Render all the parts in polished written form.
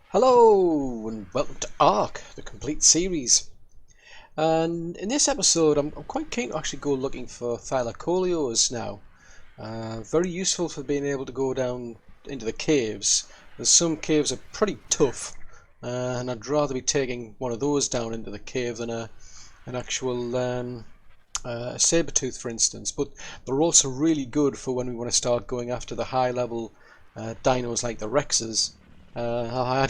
Hello and welcome to ARK, the complete series. And in this episode, I'm quite keen to actually go looking for thylacoleos now. Very useful for being able to go down into the caves. There's some caves are pretty tough, and I'd rather be taking one of those down into the cave than an actual a saber-tooth, for instance. But they're also really good for when we want to start going after the high-level dinos like the Rexes. I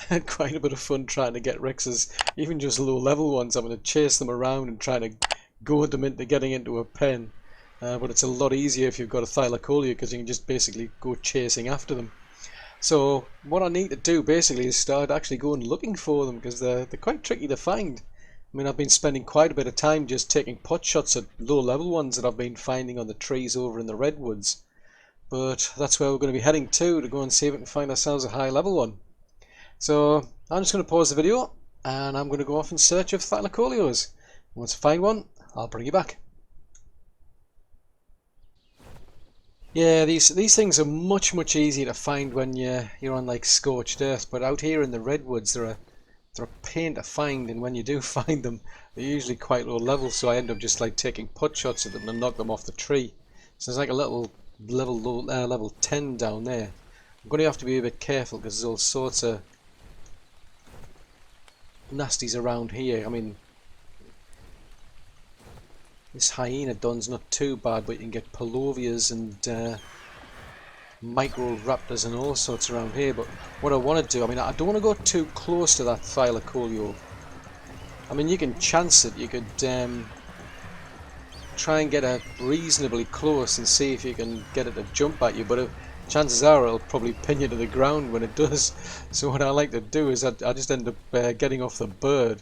had quite a bit of fun trying to get Rexes, even just low-level ones. I'm going to chase them around and trying to goad them into getting into a pen. But it's a lot easier if you've got a Thylacoleo because you can just basically go chasing after them. So what I need to do basically is start actually going looking for them because they're quite tricky to find. I mean, I've been spending quite a bit of time just taking pot shots at low-level ones that I've been finding on the trees over in the redwoods. But that's where we're going to be heading to go and see if we can find ourselves a high-level one. So I'm just going to pause the video and I'm going to go off in search of Thylacoleos. Once I find one, I'll bring you back. Yeah, these things are much easier to find when you're on like scorched earth, but out here in the redwoods they're a pain to find, and when you do find them, they're usually quite low level. So I end up just like taking pot shots at them and knock them off the tree. So there's like a little level 10 down there. I'm going to have to be a bit careful because there's all sorts of nasties around here. I mean, this hyena dun's not too bad, but you can get palovias and micro raptors and all sorts around here. But what I want to do, I mean, I don't want to go too close to that thylacoleo. I mean, you can chance it. You could try and get it reasonably close and see if you can get it to jump at you, but chances are it'll probably pin you to the ground when it does. So what I like to do is I just end up getting off the bird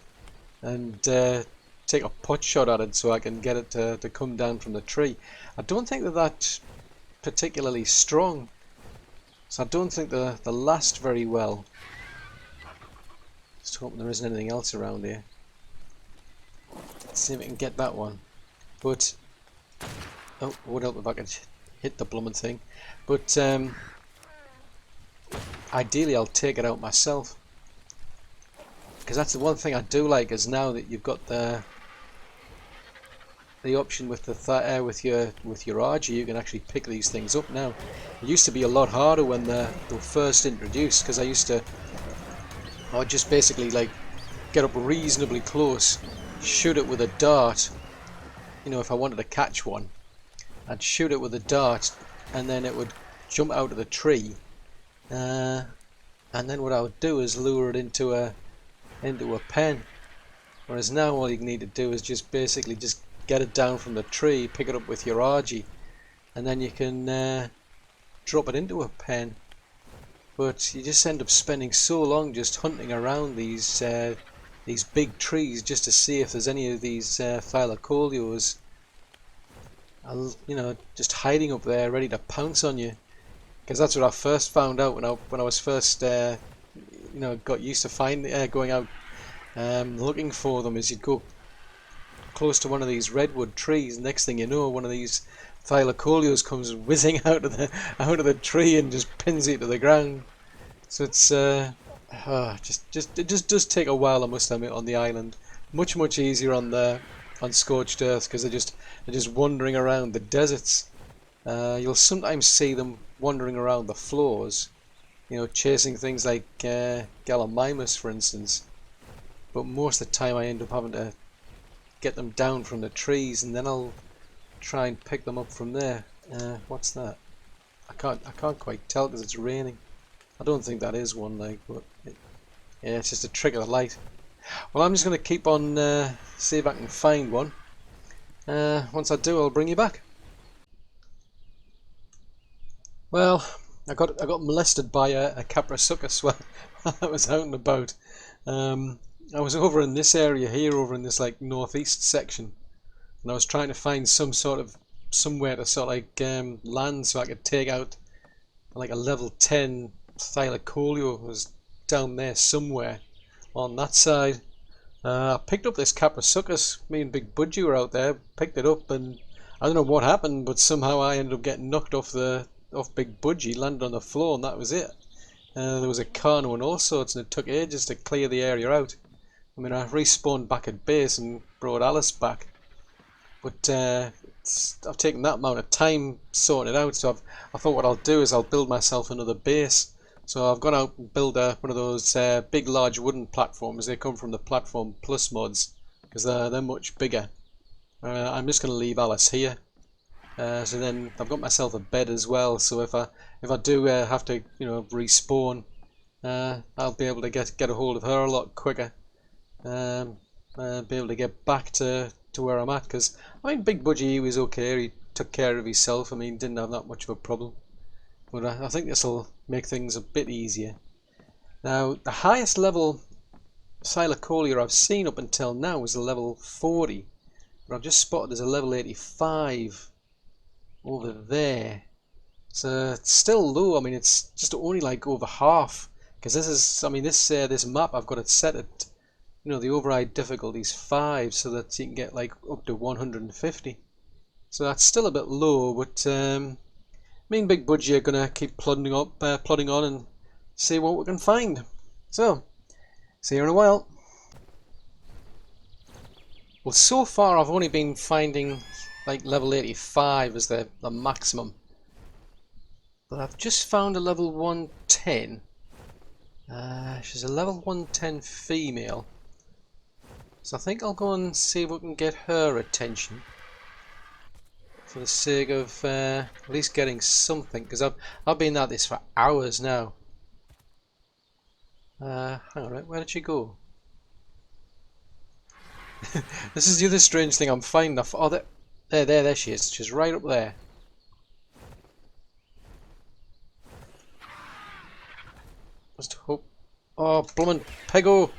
and take a pot shot at it so I can get it to come down from the tree. I don't think that that's particularly strong, so I don't think they last very well. Just hoping there isn't anything else around here. Let's see if we can get that one. But oh, it would help if I could hit the blooming thing. But ideally I'll take it out myself, because that's the one thing I do like, is now that you've got the option with the with your Argy, you can actually pick these things up now. It used to be a lot harder when they were first introduced, because I would just basically like get up reasonably close, shoot it with a dart. You know, if I wanted to catch one, I'd shoot it with a dart and then it would jump out of the tree, and then what I would do is lure it into a pen. Whereas now all you need to do is just basically just get it down from the tree, pick it up with your Argy, and then you can drop it into a pen. But you just end up spending so long just hunting around these big trees just to see if there's any of these thylacoleos, you know, just hiding up there ready to pounce on you. Because that's what I first found out when I was first you know, got used to going out looking for them, is you'd go close to one of these redwood trees, and next thing you know, one of these thylacoleos comes whizzing out of the tree and just pins you to the ground. So it's it just does take a while, I must admit, on the island. Much easier on scorched earth, because they're just wandering around the deserts. You'll sometimes see them wandering around the floors, you know, chasing things like Gallimimus, for instance. But most of the time I end up having to get them down from the trees, and then I'll try and pick them up from there. What's that? I can't quite tell because it's raining. I don't think that is one, like, but yeah, it's just a trick of the light. Well, I'm just going to keep on see if I can find one. Once I do, I'll bring you back. Well, I got molested by a caprasuchus while I was out and about. I was over in this area here, over in this like northeast section, and I was trying to find somewhere to sort of like land so I could take out like a level 10 thylacoleo. Was down there somewhere on that side. I picked up this caprasuchus. Me and Big Budgie were out there, picked it up, and I don't know what happened, but somehow I ended up getting knocked off Big Budgie, landed on the floor, and that was it. There was a carno and all sorts, and it took ages to clear the area out. I mean, I respawned back at base and brought Alice back, but I've taken that amount of time sorting it out. So I thought what I'll do is I'll build myself another base. So I've gone out and built one of those big, large wooden platforms. They come from the Platform Plus mods because they're much bigger. I'm just going to leave Alice here. So then I've got myself a bed as well. So if I do have to, respawn, I'll be able to get a hold of her a lot quicker. Be able to get back to where I'm at, because I mean, Big Budgie, he was okay. He took care of himself. I mean, didn't have that much of a problem. But I think this will make things a bit easier. Now, the highest level Thylacoleo I've seen up until now was a level 40, but I've just spotted there's a level 85 over there. So it's still low. I mean, it's just only like over half, because this is, I mean, this map I've got it set at, the override difficulty is 5, so that you can get like up to 150. So that's still a bit low, but me and Big Budgie are gonna keep plodding on and see what we can find. So, see you in a while. Well, so far I've only been finding like level 85 as the maximum, but I've just found a level 110. She's a level 110 female. So I think I'll go and see if we can get her attention, for the sake of at least getting something, because I've been at this for hours now. Hang on, right, where did she go? This is the other strange thing I'm finding. Oh, there she is. She's right up there. Just hope. Oh, bloomin' Pego!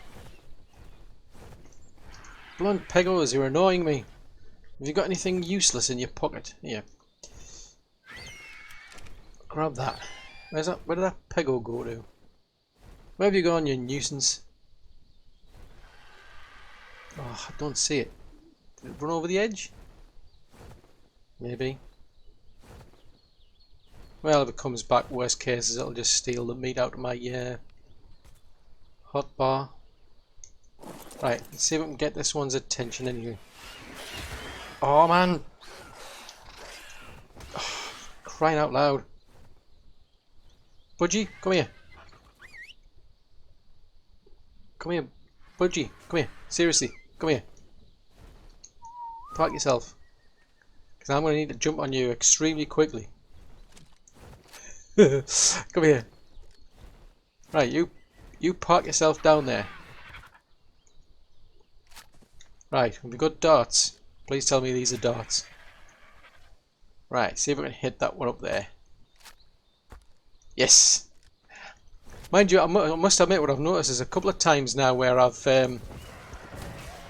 Bloomin' Pegos, you're annoying me. Have you got anything useless in your pocket? Here. Grab that. Where did that Pego go to? Where have you gone, you nuisance? Oh, I don't see it. Did it run over the edge? Maybe. Well, if it comes back, worst case is it'll just steal the meat out of my hot bar. Right, let's see if we can get this one's attention anyway. Oh man! Oh, crying out loud. Budgie, come here. Come here. Budgie, come here. Seriously, come here. Park yourself. Because I'm going to need to jump on you extremely quickly. Come here. Right, you park yourself down there. Right, we've got darts. Please tell me these are darts. Right, see if we can hit that one up there. Yes! Mind you, I must admit what I've noticed is a couple of times now where I've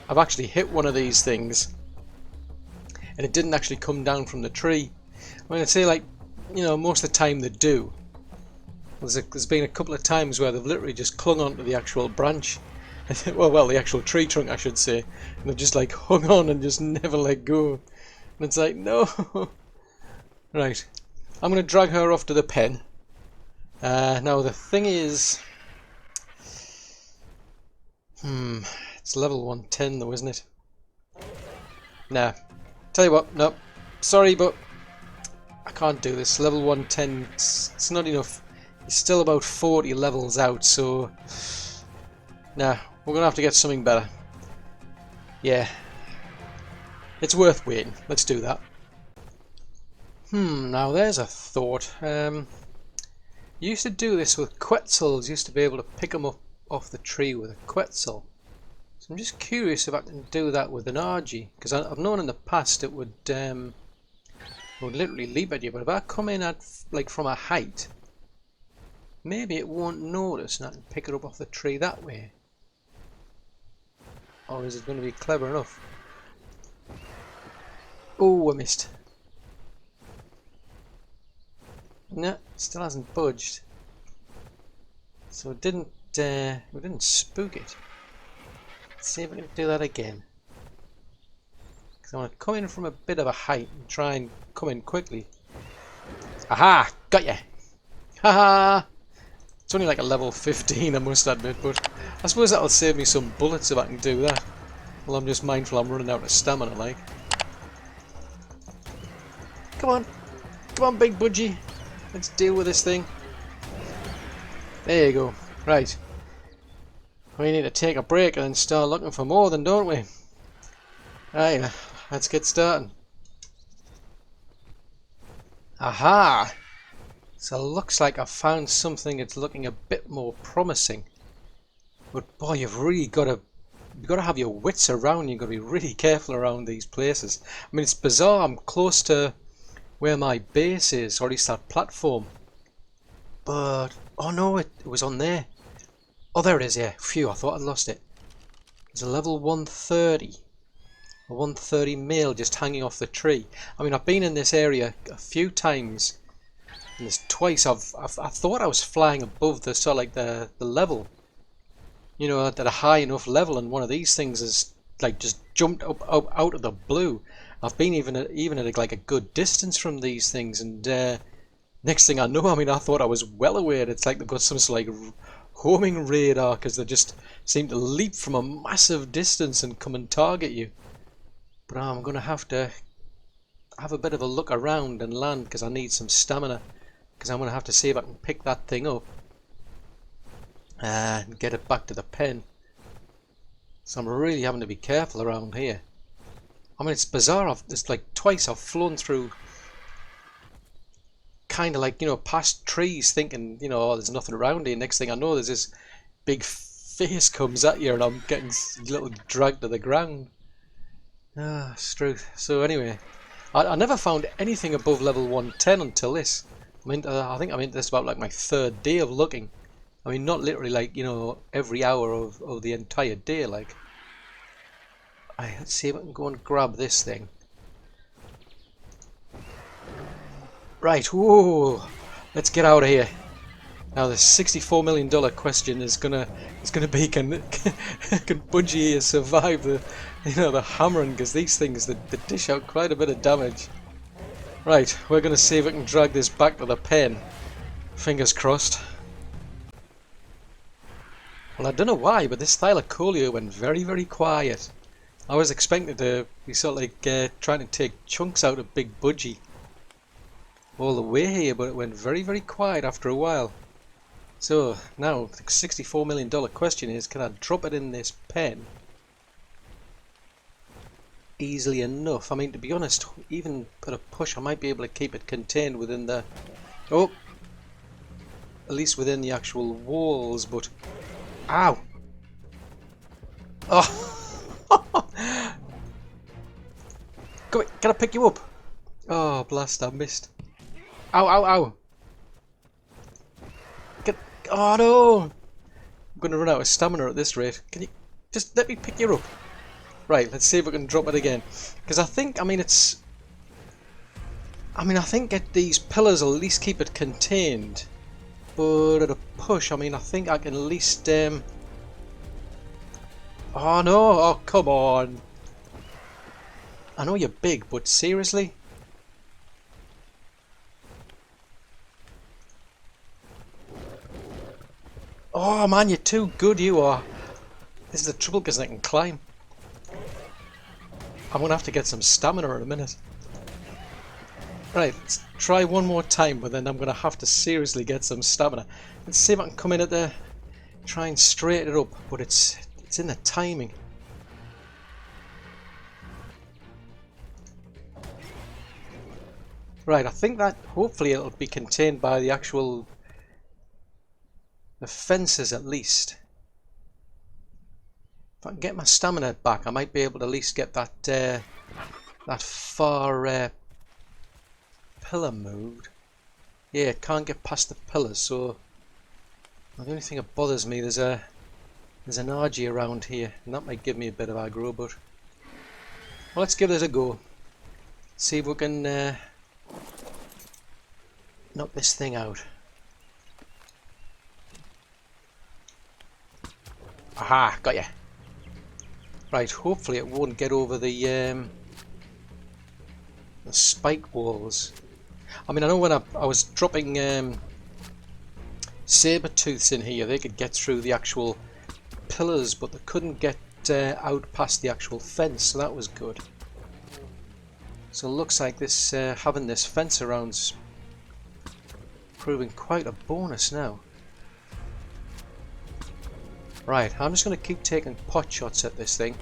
actually hit one of these things and it didn't actually come down from the tree. I mean, I'd say, like, most of the time they do. There's been a couple of times where they've literally just clung onto the actual branch. well, the actual tree trunk, I should say. And they've just like hung on and just never let go. And it's like, no. Right. I'm going to drag her off to the pen. Now the thing is... It's level 110 though, isn't it? Nah. Tell you what, no. Sorry, but I can't do this. Level 110, it's not enough. It's still about 40 levels out, so... Nah, we're going to have to get something better. Yeah. It's worth waiting. Let's do that. Now there's a thought. You used to do this with quetzals. You used to be able to pick them up off the tree with a quetzal. So I'm just curious if I can do that with an Argy. Because I've known in the past it would literally leap at you. But if I come in at, like, from a height, maybe it won't notice and I can pick it up off the tree that way. Or is it going to be clever enough? Oh, I missed. No, still hasn't budged. So it didn't. We didn't spook it. Let's see if we can do that again. Because I want to come in from a bit of a height and try and come in quickly. Aha! Got ya! Haha! It's only like a level 15, I must admit, but I suppose that'll save me some bullets if I can do that. Well, I'm just mindful I'm running out of stamina, like. Come on. Come on, big budgie. Let's deal with this thing. There you go. Right. We need to take a break and then start looking for more then, don't we? Right, let's get started. Aha! So looks like I found something that's looking a bit more promising. But boy, you've got to have your wits around. You've got to be really careful around these places. I mean, it's bizarre. I'm close to where my base is, or at least that platform. But oh no, it was on there. Oh, there it is. Yeah. Phew, I thought I'd lost it. There's a level 130. A 130 male just hanging off the tree. I mean, I've been in this area a few times. And there's twice I thought I was flying above the sort of like the level, you know, at a high enough level, and one of these things has like just jumped up out of the blue. I've been even at like a good distance from these things, and next thing I know, I mean, I thought I was well aware. It's like they've got some sort of like homing radar, because they just seem to leap from a massive distance and come and target you. But I'm gonna have to have a bit of a look around and land, because I need some stamina. Because I'm going to have to see if I can pick that thing up and get it back to the pen. So I'm really having to be careful around here. I mean, it's bizarre. It's like twice I've flown through kind of like, you know, past trees thinking, you know, oh, there's nothing around here. Next thing I know, there's this big face comes at you and I'm getting a little dragged to the ground. Ah, it's true. So anyway, I never found anything above level 110 until this. I think I'm into this about like my third day of looking. I mean, not literally like, you know, every hour of the entire day, like. Let's see if I can go and grab this thing. Right, whoa, let's get out of here. Now the $64 million question is gonna be can Bungie survive the hammering, because these things they dish out quite a bit of damage. Right, we're going to see if we can drag this back to the pen. Fingers crossed. Well, I don't know why, but this thylacoleo went very, very quiet. I was expecting to be sort of like trying to take chunks out of Big Budgie all the way here, but it went very, very quiet after a while. So, now, the $64 million question is, can I drop it in this pen easily enough? I mean, to be honest, even put a push, I might be able to keep it contained within the... Oh! At least within the actual walls, but... Ow! Oh! Come here, can I pick you up? Oh, blast, I missed. Ow, ow, ow! Oh no! I'm going to run out of stamina at this rate. Can you just let me pick you up? Right, let's see if we can drop it again. Because I think, I think at these pillars will at least keep it contained. But at a push, I think I can at least... Oh no! Oh, come on! I know you're big, but seriously? Oh man, you're too good, you are. This is the trouble, because I can climb. I'm going to have to get some stamina in a minute. Right, let's try one more time, but then I'm going to have to seriously get some stamina. Let's see if I can come in at the... Try and straighten it up, but it's in the timing. Right, I think that hopefully it'll be contained by the actual... the fences at least. If I can get my stamina back, I might be able to at least get that that far pillar moved. Yeah, it can't get past the pillars, so the only thing that bothers me, there's an Argy around here, and that might give me a bit of aggro, but well, let's give this a go. See if we can knock this thing out. Aha, got ya. Right, hopefully it won't get over the spike walls. I mean, I know when I was dropping saber-tooths in here. They could get through the actual pillars, but they couldn't get out past the actual fence, so that was good. So it looks like this having this fence around's proving quite a bonus now. Right, I'm just going to keep taking pot shots at this thing,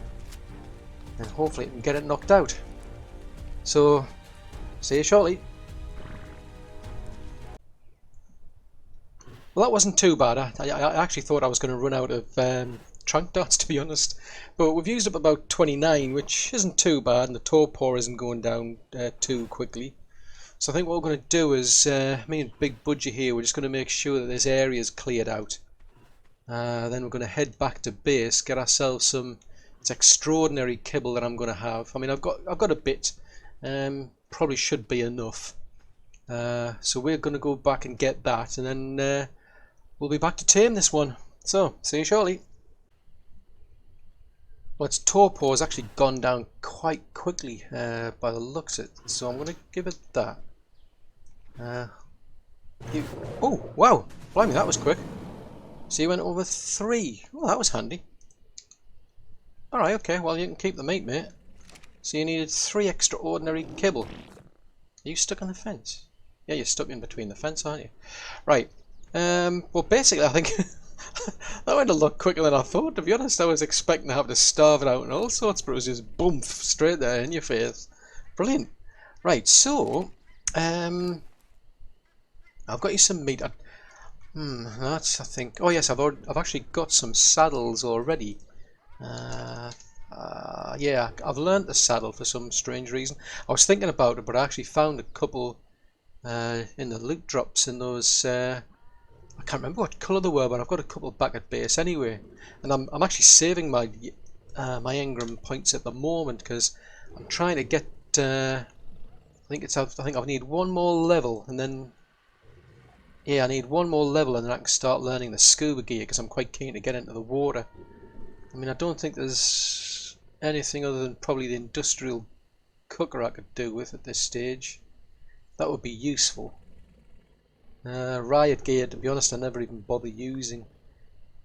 and hopefully I can get it knocked out. So, see you shortly. Well, that wasn't too bad. I actually thought I was going to run out of trunk darts, to be honest. But we've used up about 29, which isn't too bad, and the torpor isn't going down too quickly. So I think what we're going to do is, me and Big Budgie here, we're just going to make sure that this area is cleared out. Then we're going to head back to base, get ourselves some. It's extraordinary kibble that I'm going to have. I mean, I've got a bit. Probably should be enough. So we're going to go back and get that, and then we'll be back to tame this one. So see you shortly. Well, its torpor has actually gone down quite quickly by the looks of it. So I'm going to give it that. Oh wow! Blimey, that was quick. So you went over 3. Oh, that was handy. Alright, okay, well you can keep the meat, mate. So you needed 3 extraordinary kibble. Are you stuck on the fence? Yeah, you're stuck in between the fence, aren't you? Right. Well, basically, I think that went a lot quicker than I thought, to be honest. I was expecting to have to starve it out and all sorts, but it was just boom, straight there in your face. Brilliant. Right, so, I've got you some meat. That's, I think. Oh yes, I've actually got some saddles already. Yeah, I've learnt the saddle for some strange reason. I was thinking about it, but I actually found a couple in the loot drops in those. I can't remember what colour they were, but I've got a couple back at base anyway. And I'm actually saving my my engram points at the moment because I'm trying to get. I think I need one more level, and then. Yeah, I need one more level and then I can start learning the scuba gear because I'm quite keen to get into the water. I mean, I don't think there's anything other than probably the industrial cooker I could do with at this stage. That would be useful. Riot gear, to be honest, I never even bother using.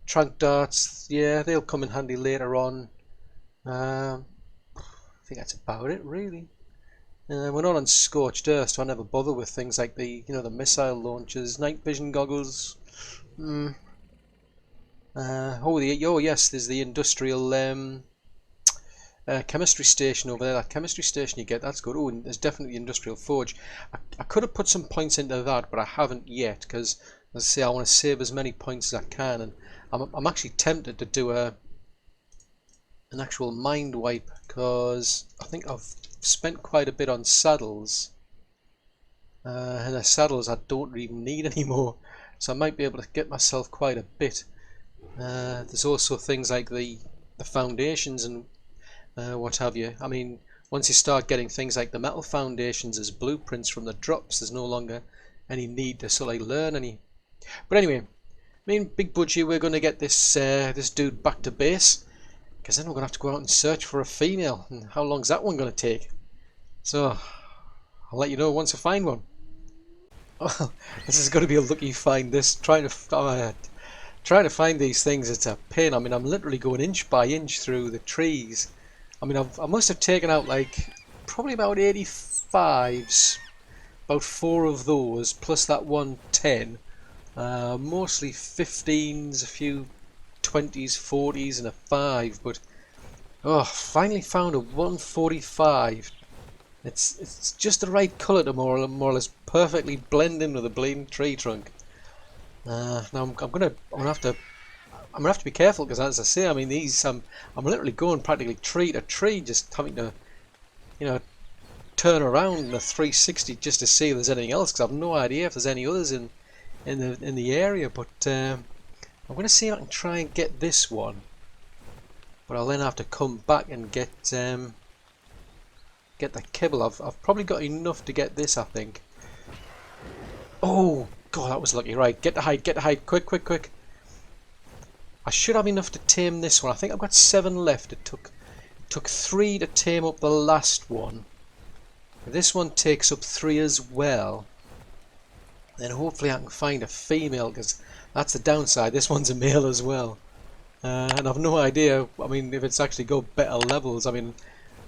Trunk darts, yeah, they'll come in handy later on. I think that's about it, really. We're not on scorched earth, so I never bother with things like the missile launchers, night vision goggles. Oh yes, there's the industrial chemistry station over there. That chemistry station you get, that's good. Oh, and there's definitely the industrial forge. I could have put some points into that, but I haven't yet because, as I say, I want to save as many points as I can, and I'm actually tempted to do an actual mind wipe because I think I've spent quite a bit on saddles, and the saddles I don't even need anymore, so I might be able to get myself quite a bit. There's also things like the foundations and what have you. I mean, once you start getting things like the metal foundations as blueprints from the drops, there's no longer any need to sort of learn any. But anyway, me and Big Budgie, we're going to get this this dude back to base, because then we're going to have to go out and search for a female, and how long's that one going to take? So, I'll let you know once I find one. Oh, this is going to be a lucky find, this. Trying to find these things, it's a pain. I mean, I'm literally going inch by inch through the trees. I mean, I must have taken out, like, probably about 85s. About 4 of those, plus that 110. Mostly 15s, a few 20s, 40s, and a 5, but oh, finally found a 145. It's just the right colour to more or less perfectly blend in with the bleeding tree trunk. Now I'm gonna have to be careful because, as I say, I mean these I'm literally going practically tree to tree, just having to turn around in a 360 just to see if there's anything else, because I've no idea if there's any others in the area, but. I'm going to see if I can try and get this one, but I'll then have to come back and get the kibble. I've probably got enough to get this, I think. Oh god, that was lucky. Right, get the hide, quick. I should have enough to tame this one. I think I've got 7 left. It took 3 to tame up the last one. If this one takes up 3 as well, then hopefully I can find a female, because That's the downside. This one's a male as well. And I've no idea, I mean, if it's actually got better levels. I mean,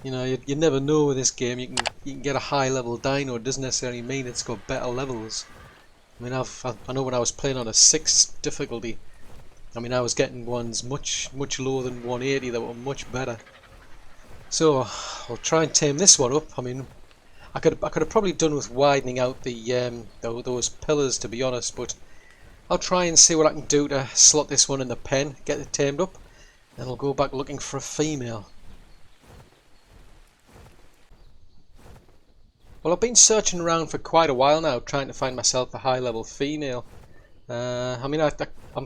you know, you never know with this game. You can get a high level dino. It doesn't necessarily mean it's got better levels. I mean, I know when I was playing on a 6 difficulty, I mean, I was getting ones much lower than 180 that were much better. So I'll try and tame this one up. I mean, I could have probably done with widening out those pillars, to be honest, but I'll try and see what I can do to slot this one in the pen, get it tamed up, and I'll go back looking for a female. Well, I've been searching around for quite a while now, trying to find myself a high-level female. I mean, I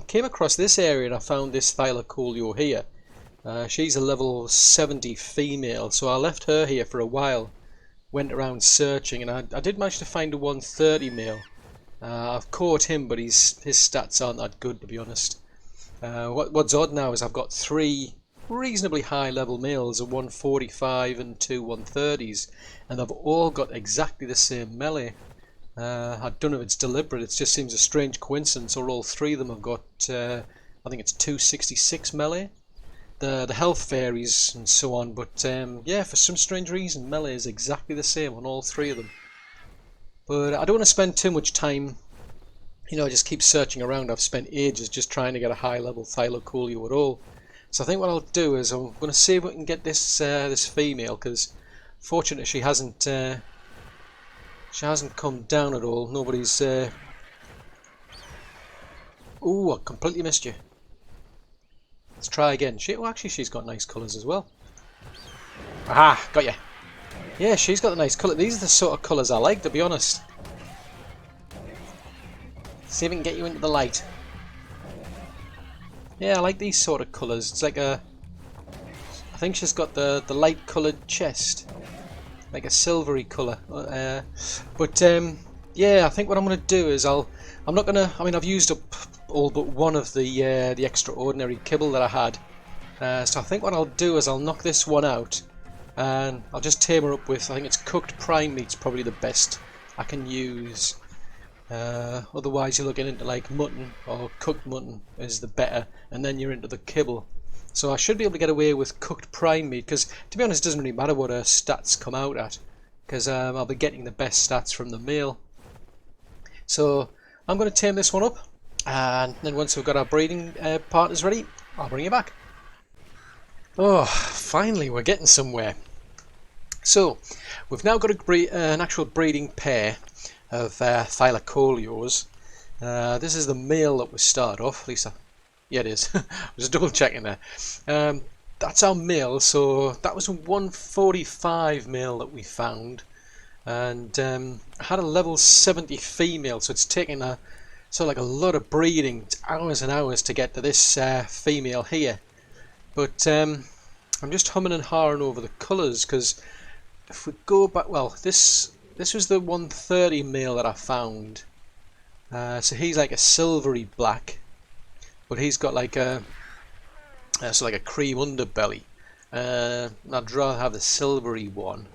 came across this area and I found this Thylacoleo here. She's a level 70 female, so I left her here for a while. Went around searching, and I did manage to find a 130 male. I've caught him, but his stats aren't that good, to be honest. What's odd now is I've got 3 reasonably high level males, a 145 and 2 130s, and they've all got exactly the same melee. I don't know if it's deliberate, it just seems a strange coincidence, or all 3 of them have got, I think it's 266 melee. The health varies and so on, but yeah, for some strange reason melee is exactly the same on all 3 of them. But I don't want to spend too much time, you know, just keep searching around. I've spent ages just trying to get a high level Thylacoleo at all. So I think what I'll do is I'm going to see if we can get this this female, because fortunately she hasn't come down at all. Nobody's Ooh, I completely missed you. Let's try again. Actually she's got nice colours as well. Aha, got you. Yeah, she's got a nice colour. These are the sort of colours I like, to be honest. See if we can get you into the light. Yeah, I like these sort of colours. It's like a... I think she's got the light coloured chest. Like a silvery colour. Yeah, I think what I'm going to do is I'm not going to... I mean, I've used up all but one of the extraordinary kibble that I had. So I think what I'll do is I'll knock this one out. And I'll just tame her up with... I think it's cooked prime meat's probably the best I can use. Otherwise you're looking into like mutton, or cooked mutton is the better, and then you're into the kibble. So I should be able to get away with cooked prime meat, because to be honest it doesn't really matter what her stats come out at, because I'll be getting the best stats from the male. So I'm going to tame this one up, and then once we've got our breeding partners ready, I'll bring you back. Oh, finally we're getting somewhere. So we've now got an actual breeding pair of Thylacoleos. This is the male that we start off, at least yeah it is. I was just double checking there. That's our male, so that was a 145 male that we found, and I had a level 70 female, so it's taken like a lot of breeding. It's hours and hours to get to this female here, but I'm just humming and hawing over the colours, because if we go back, well, this was the 130 male that I found. So he's like a silvery black, but he's got like a cream underbelly. I'd rather have the silvery one.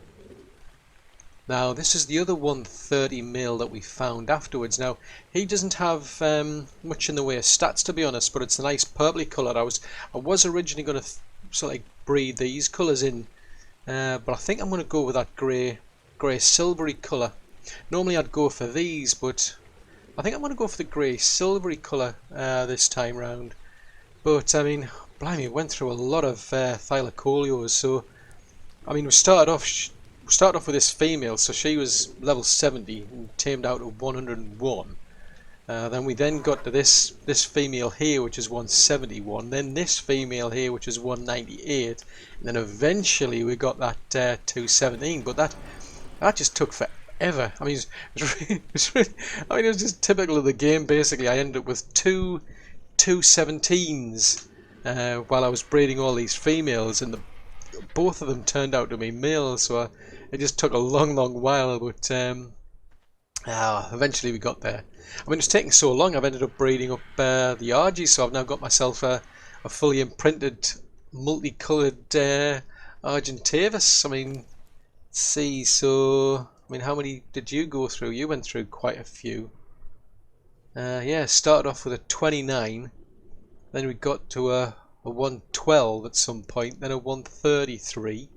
Now this is the other 130 male that we found afterwards. Now he doesn't have much in the way of stats, to be honest, but it's a nice purpley colour. I was originally going to breed these colours in, but I think I'm going to go with that grey silvery colour. Normally I'd go for these, but I think I'm going to go for the grey silvery colour this time round. But I mean, blimey, went through a lot of Thylacoleos. So I mean, we started off with this female, so she was level 70 and tamed out at 101. Then we got to this female here, which is 171. Then this female here, which is 198. And then eventually we got that 217. But that just took forever. I mean, it was just typical of the game. Basically, I ended up with two 217s while I was breeding all these females, and both of them turned out to be males. So it just took a long while, but eventually we got there. I mean, it's taking so long. I've ended up breeding up the Argy, so I've now got myself a fully imprinted, multicoloured Argentavis. I mean, let's see. So I mean, how many did you go through? You went through quite a few. Yeah, started off with a 29, then we got to a 112 at some point, then a 133.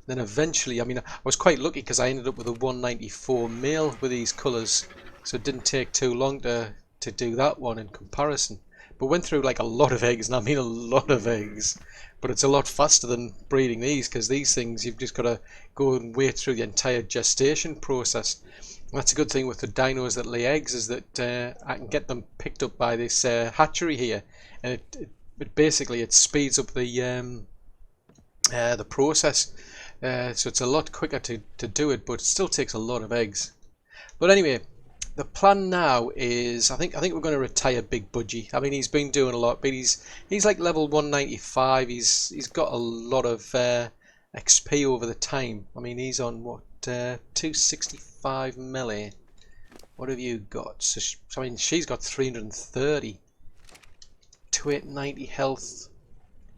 Then eventually, I mean, I was quite lucky because I ended up with a 194 male with these colours, so it didn't take too long to do that one in comparison. But went through like a lot of eggs, and I mean a lot of eggs. But it's a lot faster than breeding these, because these things you've just got to go and wait through the entire gestation process. And that's a good thing with the dinos that lay eggs, is that I can get them picked up by this hatchery here, and it basically it speeds up the process. So it's a lot quicker to do it, but it still takes a lot of eggs. But anyway, the plan now is I think we're going to retire Big Budgie. I mean, he's been doing a lot, but he's like level 195. He's got a lot of XP over the time. I mean, he's on what 265 melee. What have you got? So I mean, she's got 330, 2890 health.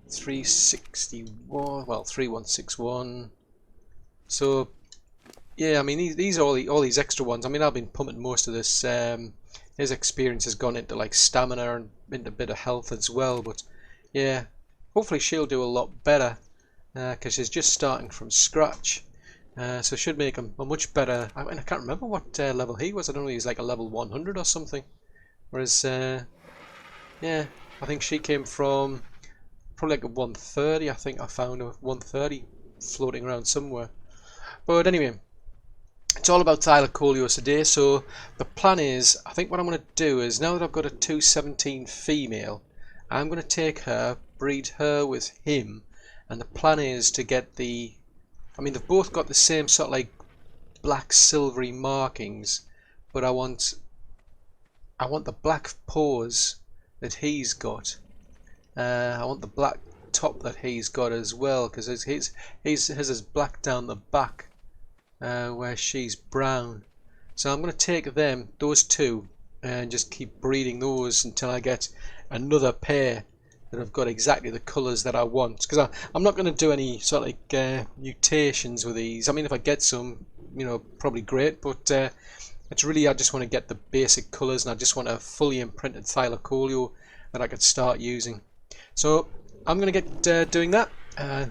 361, well 3161. So yeah, I mean these are all these extra ones. I mean I've been pumping most of this. His experience has gone into like stamina and into a bit of health as well. But yeah, hopefully she'll do a lot better because she's just starting from scratch. So should make him a much better. I mean I can't remember what level he was. I don't know. He's like a level 100 or something. Whereas yeah, I think she came from probably like a 130. I think I found a 130 floating around somewhere. But anyway, it's all about Thylacoleos today. So the plan is, I think what I'm going to do is, now that I've got a 217 female, I'm going to take her, breed her with him, and the plan is to get the, I mean they've both got the same sort of like black silvery markings, but I want the black paws that he's got. I want the black top that he's got as well, because his is black down the back, where she's brown. So I'm going to take those two, and just keep breeding those until I get another pair that have got exactly the colours that I want. Because I'm not going to do any sort of like mutations with these. I mean, if I get some, you know, probably great, but it's really I just want to get the basic colours, and I just want a fully imprinted Thylacoleo that I could start using. So I'm going to get doing that.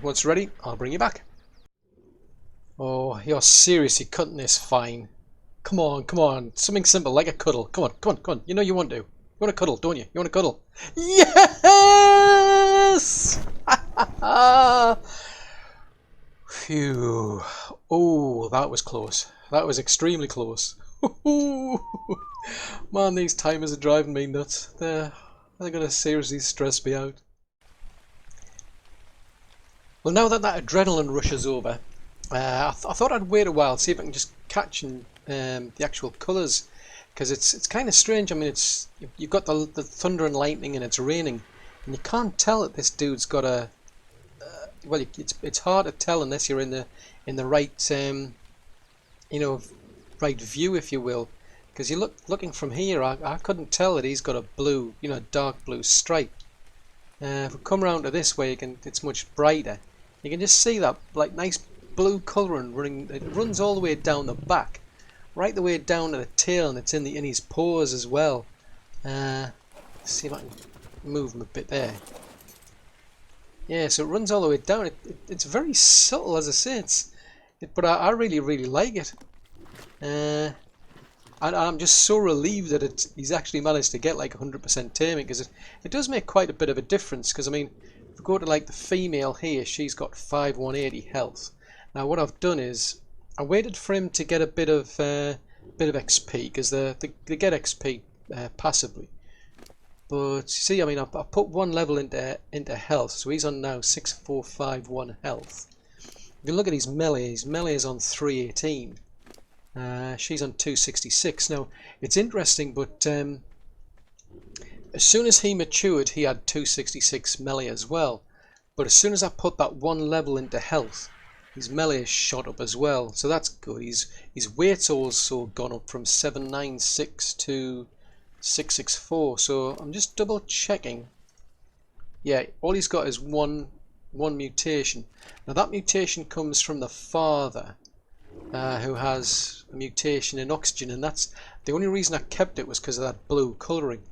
Once ready, I'll bring you back. Oh, you're seriously cutting this fine. Come on, come on. Something simple, like a cuddle. Come on, come on, come on. You know you want to. You want to cuddle, don't you? You want to cuddle? Yes! Phew. Oh, that was close. That was extremely close. Man, these timers are driving me nuts. They're going to seriously stress me out. Well, now that adrenaline rush is over, I thought I'd wait a while, see if I can just catch the actual colours, because it's kind of strange. I mean, you've got the thunder and lightning, and it's raining, and you can't tell that this dude's got a. Well, it's hard to tell unless you're in the right you know, right view, if you will, because you looking from here. I couldn't tell that he's got a blue, you know, dark blue stripe. If we come around to this way, it's much brighter. You can just see that like nice blue colouring running. It runs all the way down the back, right the way down to the tail, and it's in his paws as well. Let's see if I can move him a bit there. Yeah, so it runs all the way down. It's very subtle, as I say. But I really like it. And I'm just so relieved that he's actually managed to get like 100% taming, because it does make quite a bit of a difference. Because I mean, if we go to like the female here, she's got 5180 health. Now what I've done is I waited for him to get a bit of XP, because they get XP passively. But you see, I mean, I put one level into health, so he's on now 6451 health. If you look at his melee is on 318. She's on 266. Now it's interesting, but as soon as he matured, he had 266 melee as well. But as soon as I put that one level into health, his melee is shot up as well. So that's good. His weight's also gone up from 796 to 664. So I'm just double checking. Yeah, all he's got is one mutation. Now that mutation comes from the father. who has a mutation in oxygen, and that's the only reason I kept it was because of that blue colouring.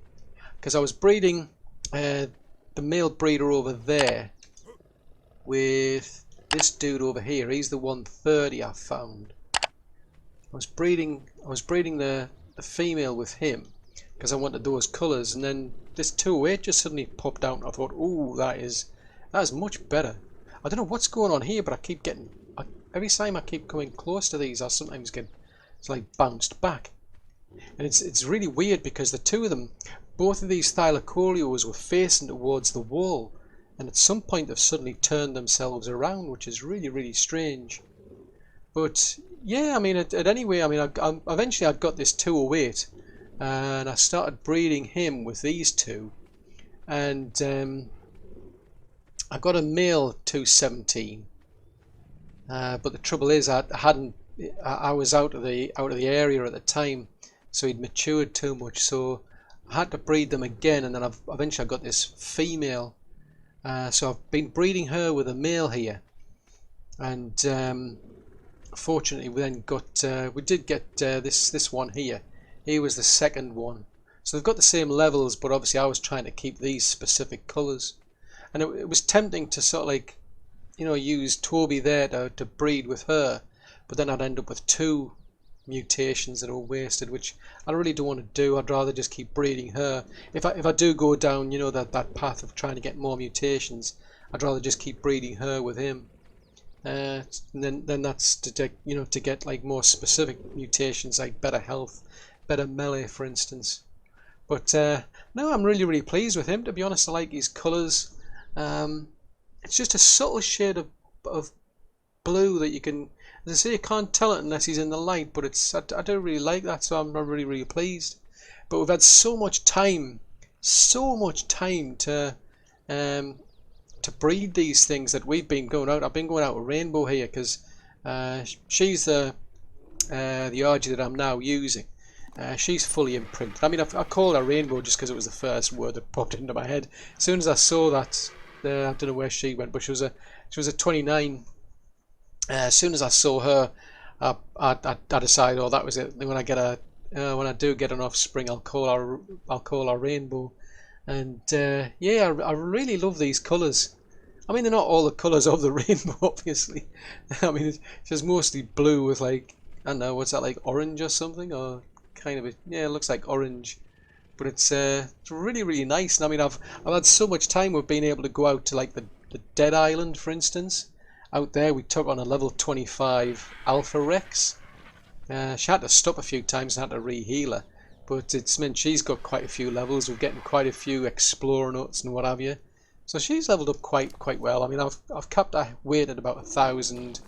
Because I was breeding the male breeder over there with this dude over here. He's the 130 I found. I was breeding the female with him because I wanted those colours, and then this 208 just suddenly popped out, and I thought, ooh, that is much better. I don't know what's going on here, but I keep getting, every time I keep coming close to these, I sometimes get, it's like bounced back. And it's really weird because the two of them, both of these thylacoleos were facing towards the wall, and at some point they've suddenly turned themselves around, which is really, really strange. But yeah, I mean, anyway, I mean, eventually I got this 208, and I started breeding him with these two, and I got a male 217. But the trouble is, I was out of the area at the time, so he'd matured too much, so I had to breed them again, and then eventually I got this female. So I've been breeding her with a male here, and fortunately we then got we did get this one here. He was the second one, so they've got the same levels, but obviously I was trying to keep these specific colours, and it was tempting to sort of like, you know, use Toby there to breed with her, but then I'd end up with two mutations that are wasted, which I really don't want to do. I'd rather just keep breeding her. If I do go down, you know, that path of trying to get more mutations, I'd rather just keep breeding her with him. And then that's to get like more specific mutations, like better health, better melee, for instance. But no, I'm really, really pleased with him, to be honest. I like his colours. It's just a subtle shade of blue that you can, as I say, you can't tell it unless he's in the light, but I do really like that, so I'm really, really pleased. But we've had so much time to breed these things that we've been going out. I've been going out with Rainbow here because she's the Argy that I'm now using. She's fully imprinted. I mean, I called her Rainbow just because it was the first word that popped into my head. As soon as I saw that, I don't know where she went, but she was a 29. As soon as I saw her, I decided, oh, that was it. When I do get an offspring, I'll call her Rainbow. And yeah, I really love these colours. I mean, they're not all the colours of the rainbow, obviously. I mean, it's just mostly blue with, like, I don't know, what's that, like orange or something, or kind of yeah, it looks like orange. But it's really, really nice. And I mean, I've had so much time with being able to go out to, like, the Dead Island, for instance. Out there, we took on a level 25 Alpha Rex. She had to stop a few times and had to re-heal her, but it's meant she's got quite a few levels. We're getting quite a few explorer nuts and what have you. So she's leveled up quite well. I mean, I've kept her weight at about 1,000,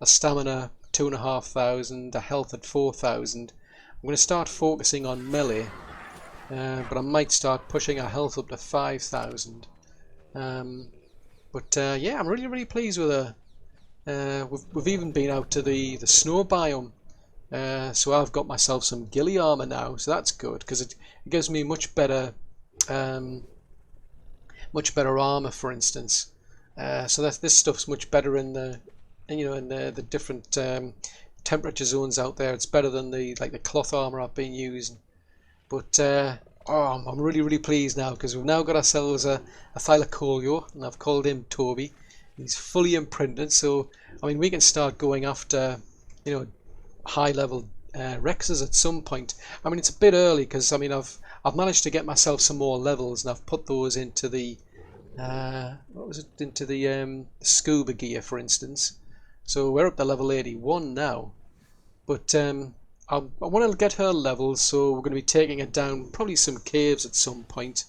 a stamina 2,500, a health at 4,000. I'm going to start focusing on melee, but I might start pushing her health up to 5,000. But yeah, I'm really, really pleased with her. We've even been out to the snow biome, so I've got myself some ghillie armor now, so that's good because it gives me much better armor, for instance. So this stuff's much better in the different temperature zones out there. It's better than the cloth armor I've been using. But oh, I'm really, really pleased now because we've now got ourselves a thylacoleo, and I've called him Toby. He's fully imprinted, so I mean we can start going after, you know, high level Rexes at some point. I mean, it's a bit early because I mean I've managed to get myself some more levels, and I've put those into the into the scuba gear, for instance. So we're up to level 81 now, but I want to get her levels, so we're going to be taking her down probably some caves at some point.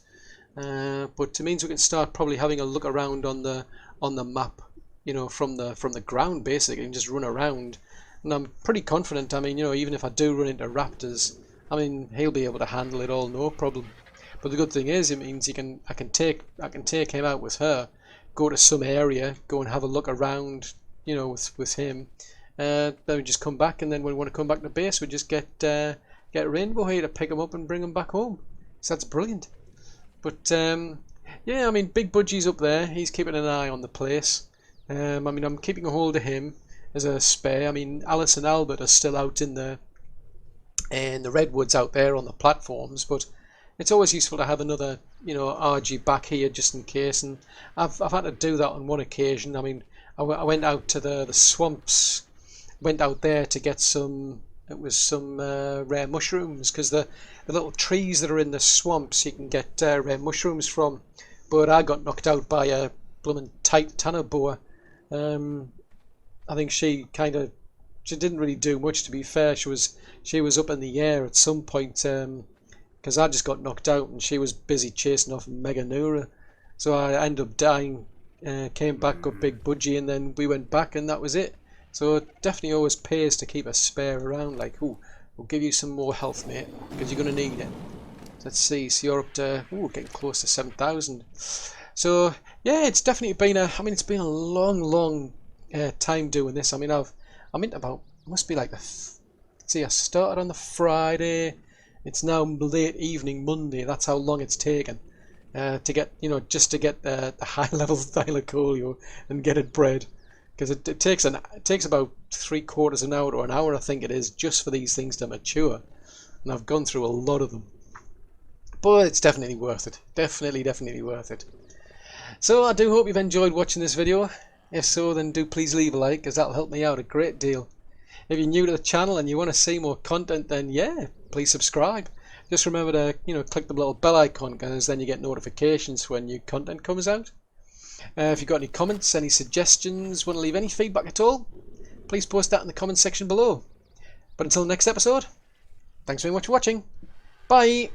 But it means we can start probably having a look around on the map, you know, from the ground basically, and just run around. And I'm pretty confident. I mean, you know, even if I do run into raptors, I mean, he'll be able to handle it all, no problem. But the good thing is, it means I can take him out with her, go to some area, go and have a look around, you know, with him. Then we just come back, and then when we want to come back to base, we just get Rainbow here to pick him up and bring him back home. So that's brilliant. But yeah, I mean, Big Budgie's up there. He's keeping an eye on the place. I mean, I'm keeping a hold of him. as a spare. I mean, Alice and Albert are still out in the redwoods out there on the platforms, but it's always useful to have another, you know, Argy back here just in case. And I've had to do that on one occasion. I mean, I went out to the swamps, went out there to get some. It was some rare mushrooms, because the little trees that are in the swamps you can get rare mushrooms from. But I got knocked out by a blooming tight tanner boa. I think she didn't really do much, to be fair. She was up in the air at some point, because I just got knocked out and she was busy chasing off Meganura. So I ended up dying, came back, got Big Budgie, and then we went back and that was it. So it definitely always pays to keep a spare around, like, ooh, we'll give you some more health, mate, because you're going to need it. Let's see, so you're up to, ooh, getting close to 7,000. So, yeah, it's definitely been it's been a long time doing this. I mean, I'm into about, it must be like let's see, I started on the Friday, it's now late evening Monday, that's how long it's taken to get, you know, just to get the high level thylacoleo and get it bred. Because it takes about 3/4 an hour or an hour, I think it is, just for these things to mature. And I've gone through a lot of them. But it's definitely worth it. Definitely worth it. So I do hope you've enjoyed watching this video. If so, then do please leave a like, because that'll help me out a great deal. If you're new to the channel and you want to see more content, then yeah, please subscribe. Just remember to, you know, click the little bell icon, because then you get notifications when new content comes out. If you've got any comments, any suggestions, want to leave any feedback at all, please post that in the comments section below. But until next episode, thanks very much for watching. Bye!